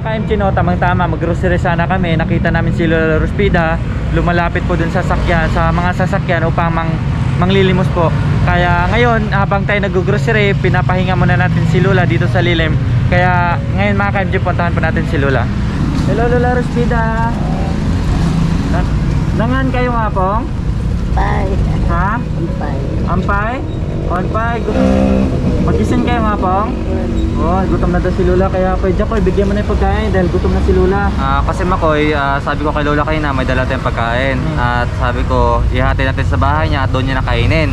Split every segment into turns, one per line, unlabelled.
ka-MG, no, tamang-tama, mag-grocery sana kami. Nakita namin si Lola Ruspida, lumalapit po dun sa sakyan, sa mga sasakyan upang manglilimos po. Kaya ngayon, habang tayo nag-grocery, pinapahinga muna natin si Lola dito sa lilim. Kaya ngayon mga ka-MG, puntahan po natin si Lola. Hello Lola Ruspida. Nangan kayo nga pong?
Bye.
Ha?
Bye.
Ampay? Ampay, magising kayo nga pong? Oh, gutom na daw si Lola, kaya Kuya Jacoy, bigyan mo na yung pagkain dahil gutom na si Lola.
Kasi Makoy, sabi ko kay Lola kayo na may dala tayong pagkain. At sabi ko, ihati natin sa bahay niya at doon niya nakainin.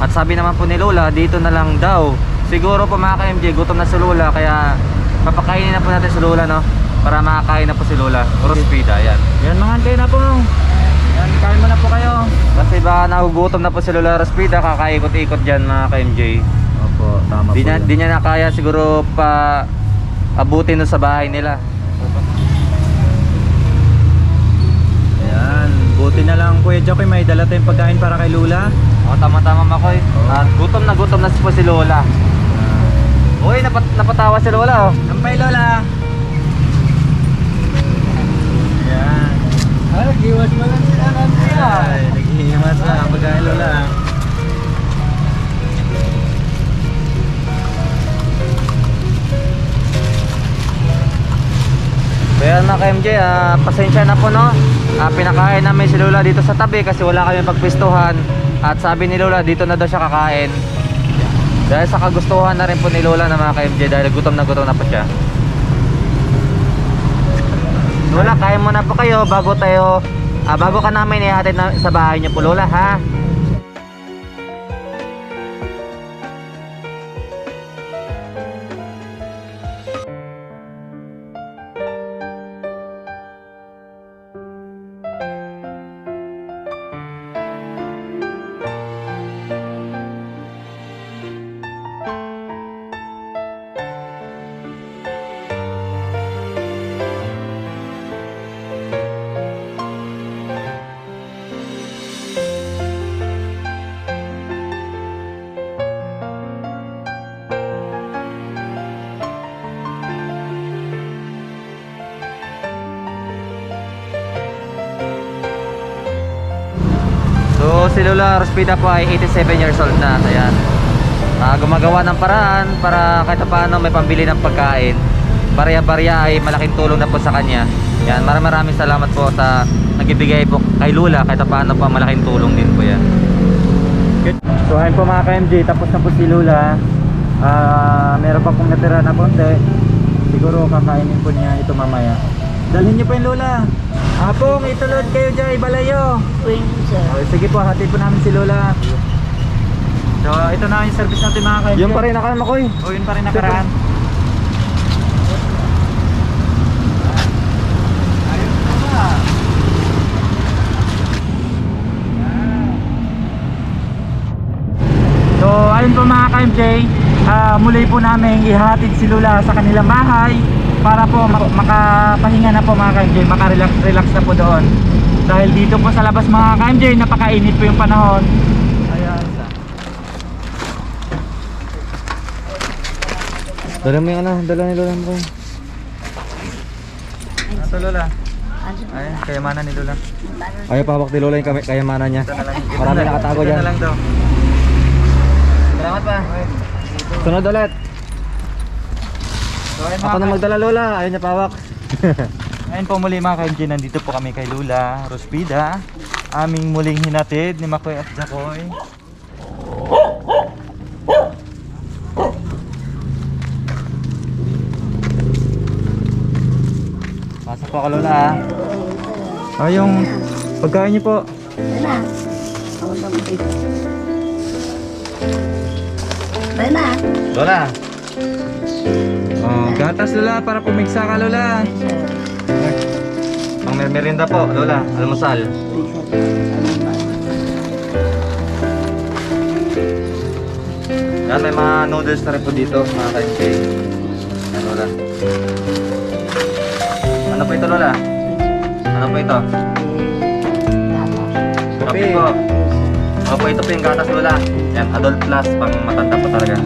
At sabi naman po ni Lola, dito na lang daw. Siguro po mga ka-MJ, gutom na si Lola, kaya papakainin na po natin si Lola, no? Para makakain na po si Lola. Ruspida, yan.
Yan, mangan kayo na po. Yan, kain mo na po kayo.
Kasi baka nagugutom na po si Lola Ruspida, kakaikot-ikot dyan mga ka-MJ.
Opo, tama po.
Di niya na kaya siguro pa abutin doon sa bahay nila.
Yan, buti na lang Kuya Jacoy, may dala tayong pagkain para kay Lola.
Tama-tama Makoy. At gutom na po si Lola. Uy, napatawa si Lola, oh.
Ampay Lola. Yan.
Nag-iwas mo lang sila natin.
Ay, naghihimas na ang pagkain Lola.
Kaya mga ka-MJ, pasensya na po, no. Pinakain namin si Lola dito sa tabi kasi wala kami pagpistuhan. At sabi ni Lola, dito na daw siya kakain. Dahil sa kagustuhan na rin po ni Lola na mga ka-MJ, dahil gutom na po siya. Lola, kain muna po kayo bago ka namin ihatid sa bahay niyo po, Lola, ha? So si Lola Ruspida po ay 87 years old na. Ayan. Gumagawa ng paraan para kahit paano may pambili ng pagkain. Barya-barya ay malaking tulong na po sa kanya. Yan, maraming salamat po sa nagbibigay po kay Lola kahit paano po malaking tulong din po yan.
So ayun po mga ka-MJ, tapos na po si Lola. Meron pa pong natira na konti. Siguro kakainin po niya ito mamaya. Dalhin niyo po yung Lola. Apong, itulod kayo dyan, ibalayo.
Uy, sir.
Okay, sige po, hatid po namin si Lola. So ito na yung service natin mga ka-MJ.
Yung pa rin nakaraan, Makoy.
O yun pa rin nakaraan. So ayun po mga ka-MJ, muli po namin ihatid si Lola sa kanilang bahay para po makapahinga na po mga ka-MJ, makarelax na po doon. Dahil dito po sa labas mga ka-MJ, napakainit po yung panahon. Ayan.
Dala mo yung dala ni Lola mo.
Ito Lola. Ay, kayamanan ni Lola.
Ayaw pahawak ni Lola yung kayamanan niya. Marami nakatago
Ito
dyan.
na lang daw. Salamat pa.
Sunod ulit.
So, ayun,
Ako na magdala Lola, ayaw niya pahawak.
Ngayon po muli mga ka-MJ, nandito po kami kay Lola Ruspida. Aming muling hinatid ni Makoy at Jacoy.
Pasok po ako Lola, ha.
Yung pagkain niyo po.
Wala. Ako na mo dito. Wala.
Lola.
Oh, gatas Lola para pumigsa ka Lola.
Pang merienda po, Lola. Almusal. Yan, may mga noodles na rin po dito, mga ka-MJ. Yan, Lola. Ano po ito, Lola? Ano po ito? Kape po. Opo, ito po yung gatas, Lola. Yan, adult plus, pang matanda po talaga.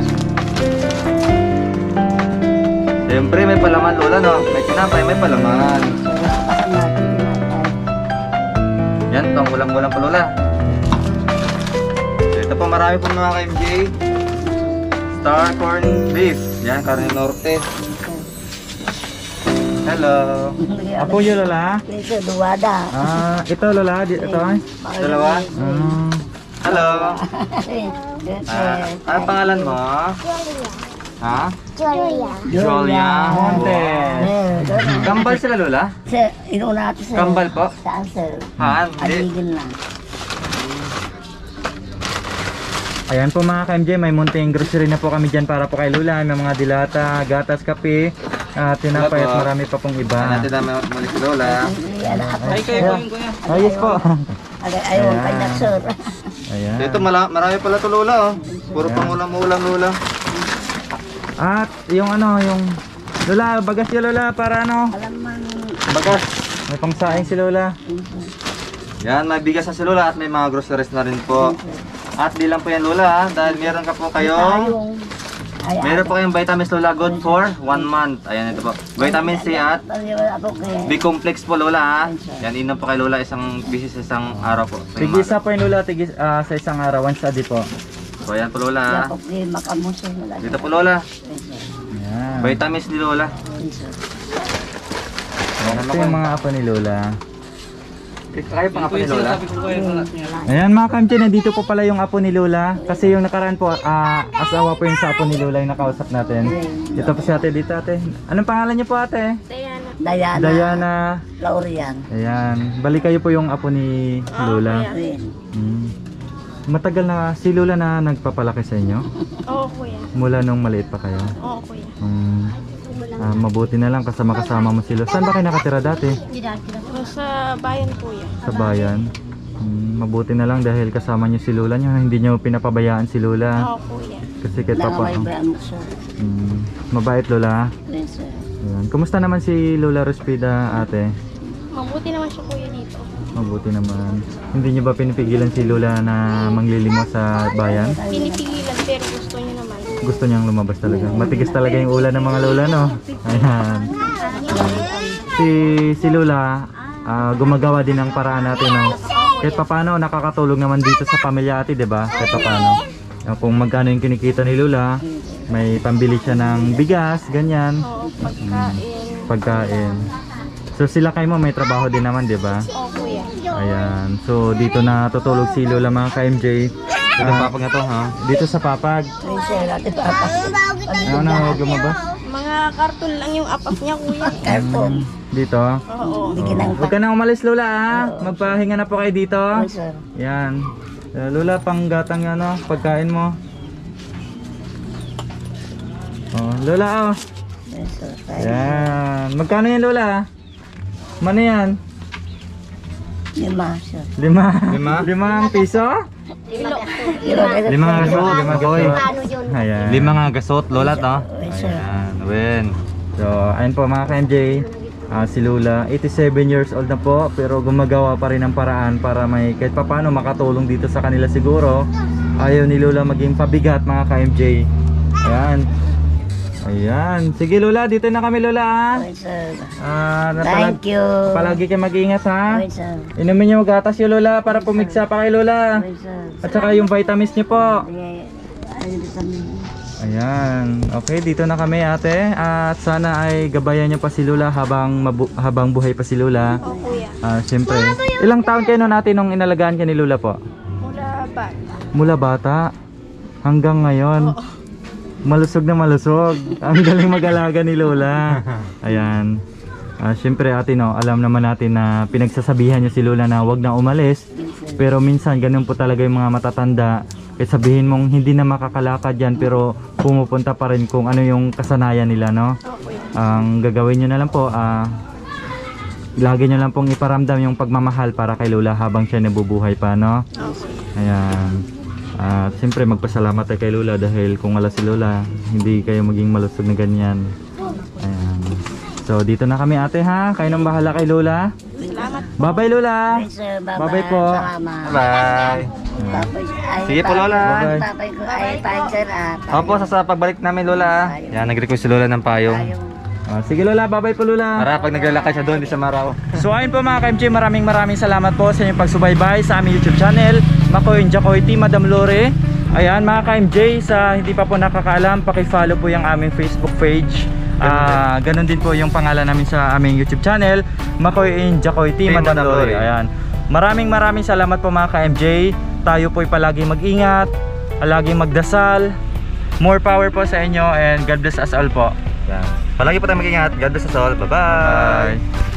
Ito yung Siyempre may palaman Lola no. May tinapay, may palaman. Yan, pang ulam-ulam pa Lola. So, ito po marami po mga ka-MJ. Star corn beef. Yan, karne norte. Hello.
Apo yun Lola.
Ito, duwada.
Ito Lola, ito ay.
Dalawa. Hello. Ano pangalan mo? Ha? Julia Montes. Kambal sila Lola?
Sir, ikaw natin sir.
Kambal po?
Saan sir?
Haan? Hindi.
Aligin lang.
Ayan po mga ka-MJ, may munting grocery na po kami dyan para po kay Lola. May mga dilata, gatas, kape, tinapay at marami pa pong iba.
Natin na muli si Lola.
Ay,
kayo.
Yes po.
ayaw ang kanya sir.
Ayan.
Ito marami pala to Lola oh. Puro pang ulam-ulam Lola.
At yung yung Lola, bagas yung Lola para
Alam man.
Bagas.
may pangsaing si Lola.
Yan, may bigas na si Lola at may mga groceries na rin po. At di lang po yan Lola dahil meron ka po kayong meron po kayong vitamins Lola good for 1 month. Ayan ito po. Vitamin C at B-complex po Lola ha. Yan inom po kay Lola isang bisis sa isang araw po. Sa
Tigis po yung Lola, tigis sa isang araw, once a day po.
So ayan po Lola. Dito po Lola.
Ayan.
Vitamins ni Lola.
Ito yung mga apo ni Lola.
Kayo pang apo ni Lola?
Ayan mga ka-MJ, nandito po pala yung apo ni Lola. Kasi yung nakaraan po, asawa po yung sa apo ni Lola yung nakausap natin. Ito po si ate dito ate. Anong pangalan niyo po ate?
Diana.
Diana.
Laurian.
Ayan. Balik kayo po yung apo ni Lola. Matagal na si Lola na nagpapalaki sa inyo?
Oo, kuya.
Mula nung maliit pa kayo?
Oo, kuya.
Mabuti na lang kasama mo si Lola. Saan ba kayo nakatira dati?
Sa bayan, kuya.
Sa bayan? Mabuti na lang dahil kasama niyo si Lola niyo. Hindi niyo pinapabayaan si Lola.
Oo, kuya.
Kasi kahit pa
Nakaway ba mo sir?
mabait Lola.
Yes sir.
Ayan. Kumusta naman si Lola Rospida ate?
Mabuti naman siya, kuya, dito.
Mabuti naman. Hindi niyo ba pinipigilan si Lola na manglilimos sa bayan?
Pinipigilan, pero gusto niya naman.
Gusto niyang lumabas talaga. Matigas talaga yung ulan ng mga Lola no? Ayan. Si Lola gumagawa din ng paraan natin no. Kahit papaano nakakatulong naman dito sa pamilya ate, 'di ba? Kahit papaano. Kung magkano yung kinikita ni Lola, may pambili siya ng bigas, ganyan.
Oo, pagkain.
Pagkain. So sila kayo mo may trabaho din naman, 'di ba?
Oo, kuya.
Ayan. So dito na tutulog si Lola mga ka-MJ.
Ito papag na to ha.
Dito sa papag.
Yes sir, ate papa.
Ano na huwag lumabas?
Mga karton lang yung apat niya, kuya.
Karton.
Dito.
Oo.
Huwag ka na umalis Lola ah. Magpahinga na po kayo dito.
Yes sir.
Yan. Lola, panggatang pagkain mo. Oh, Lola oh.
Yes sir.
Yan. Magkano yan Lola? Mano yan?
5 sir.
5 piso?
Limang gasot,
Ayan.
5 gasot Lola to.
Yes sir.
Ayan, wen.
So, ayun po mga ka-MJ. Si Lola, 87 years old na po, pero gumagawa pa rin ng paraan para may kahit papano makatulong dito sa kanila siguro. Ayaw ni Lola maging pabigat mga ka-MJ. Ayan. Ayan. Sige Lola, dito na kami Lola.
Yes sir.
Thank
Thank you.
Palagi kayo mag-ingat ha.
Yes sir.
Inumin niyo gatas yung Lola para pumigsa pa kay Lola.
Yes sir.
At saka yung vitamins niyo po.
Sige. Ayun kami.
Ayan. Okay, dito na kami ate. At sana ay gabayan niyo pa si Lola habang buhay pa si Lola.
Oo, kuya.
Siyempre. Ilang taon kayo natin nung inalagaan ka ni Lola po?
Mula ba?
Mula bata hanggang ngayon. Malusog na malusog. Ang galing mag-alaga ni Lola. Ayan. Siyempre ate no, alam naman natin na pinagsasabihan niyo si Lola na wag na umalis. Pero minsan ganun po talaga yung mga matatanda. Kahit sabihin mong hindi na makakalakad yan pero pumupunta pa rin kung ano yung kasanayan nila no. Ang gagawin nyo na lang po lagi nyo lang pong iparamdam yung pagmamahal para kay Lola habang siya nabubuhay pa no. Ayan. At siyempre magpasalamat tayo kay Lola dahil kung wala si Lola hindi kayo maging malusog na ganyan. Ayan. So dito na kami ate ha. Kayo nang bahala kay Lola.
Salamat.
Bye bye Lola.
Yes sir. Bye
Bye-bye po.
Salamat.
Bye. Sige po, Lola.
Bye-bye.
Tatay ko ay pansir at.
Opo, sa pagbalik namin Lola. Yan, nag-request si Lola ng payong.
Sige Lola, bye-bye po Lola.
Para pag naglalakad siya doon, di siya maraw.
So ayun po mga ka-MJ, maraming salamat po sa inyong pagsubaybay sa aming YouTube channel, Makoy Jacoy Team Madam Lore. Ayan mga ka-MJ, sa hindi pa po nakakaalam, paki-follow po yung aming Facebook page. Ganun din po yung pangalan namin sa aming YouTube channel, Makoy Jacoy Team Madam Lore. Ayan. Maraming salamat po mga ka-MJ. Tayo po ay palaging mag-ingat, palaging magdasal. More power po sa inyo and God bless us all po.
Yan. Palagi po tayo mag-ingat. God bless us all. Bye-bye.
Bye.